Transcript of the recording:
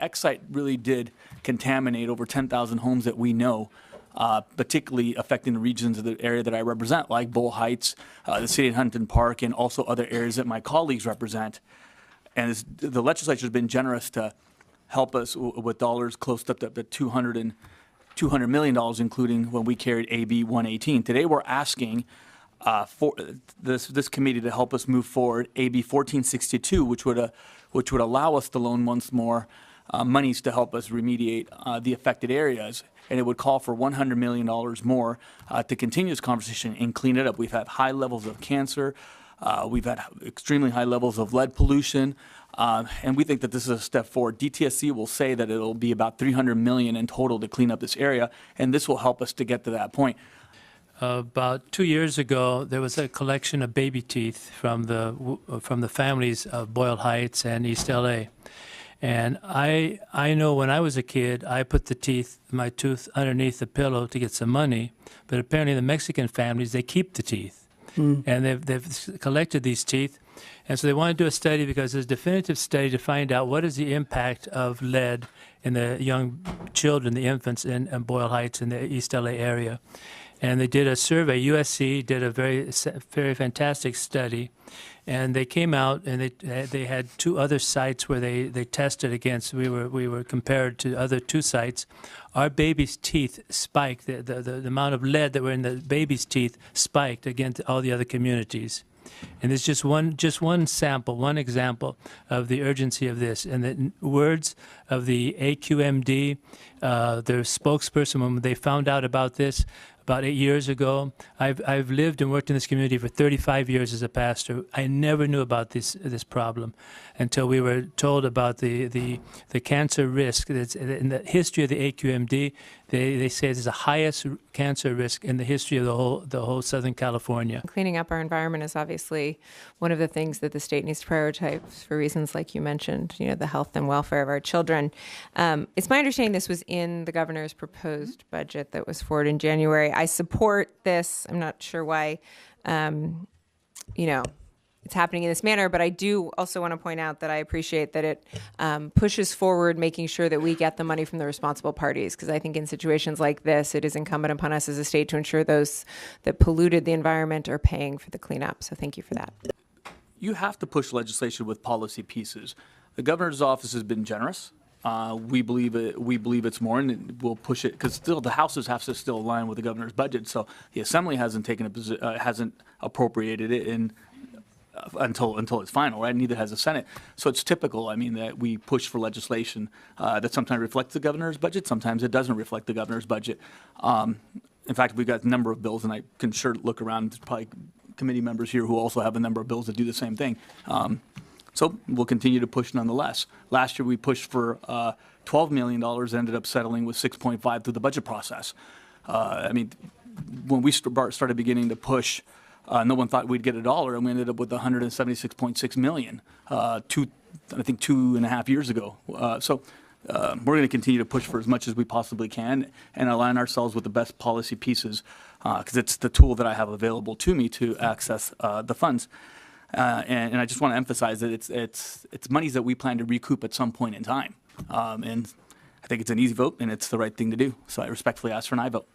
Exide really did contaminate over 10,000 homes that we know, particularly affecting the regions of the area that I represent, like Bowl Heights, the city of Huntington Park, and also other areas that my colleagues represent. And the legislature has been generous to help us with dollars close up to $200 million, including when we carried AB 118. Today we're asking for this committee to help us move forward AB 1462, which would allow us to loan once more monies to help us remediate the affected areas, and it would call for $100 million more to continue this conversation and clean it up. We've had high levels of cancer, we've had extremely high levels of lead pollution, and we think that this is a step forward. DTSC will say that it'll be about $300 million in total to clean up this area, and this will help us to get to that point. About 2 years ago, there was a collection of baby teeth from the families of Boyle Heights and East LA. And I know when I was a kid, I put my tooth underneath the pillow to get some money, but apparently the Mexican families, they keep the teeth. And they've collected these teeth. And so they want to do a study because there's a definitive study to find out what is the impact of lead in the young children, the infants in Boyle Heights in the East LA area. And they did a survey. USC did a very fantastic study, and they came out and they had two other sites where they tested against. We were compared to other two sites. Our baby's teeth spiked. The amount of lead that were in the baby's teeth spiked against all the other communities. And it's just one sample, one example of the urgency of this. And the words of the AQMD, their spokesperson, when they found out about this about 8 years ago, I've lived and worked in this community for 35 years as a pastor. I never knew about this problem until we were told about the cancer risk. That's in the history of the AQMD, they say it's the highest cancer risk in the history of the whole Southern California. Cleaning up our environment is obviously one of the things that the state needs to prioritize for reasons like you mentioned, the health and welfare of our children. It's my understanding this was in the governor's proposed budget that was forwarded in January. I support this. I'm not sure why, it's happening in this manner, but I do also want to point out that I appreciate that it pushes forward making sure that we get the money from the responsible parties, because I think in situations like this, it is incumbent upon us as a state to ensure those that polluted the environment are paying for the cleanup. So thank you for that. You have to push legislation with policy pieces. The governor's office has been generous. We believe it's more, and we'll push it because still the houses have to still align with the governor's budget. So the assembly hasn't hasn't appropriated it until it's final, right? Neither has the Senate. So it's typical, that we push for legislation that sometimes reflects the governor's budget, sometimes it doesn't reflect the governor's budget. In fact, we've got a number of bills, and I can sure look around. There's probably committee members here who also have a number of bills that do the same thing. So we'll continue to push nonetheless. Last year we pushed for $12 million, ended up settling with 6.5 through the budget process. When we started beginning to push, no one thought we'd get $1, and we ended up with 176.6 million, I think 2.5 years ago. So we're going to continue to push for as much as we possibly can and align ourselves with the best policy pieces, because it's the tool that I have available to me to access the funds. And I just want to emphasize that it's monies that we plan to recoup at some point in time. And I think it's an easy vote, and it's the right thing to do. So I respectfully ask for an aye vote.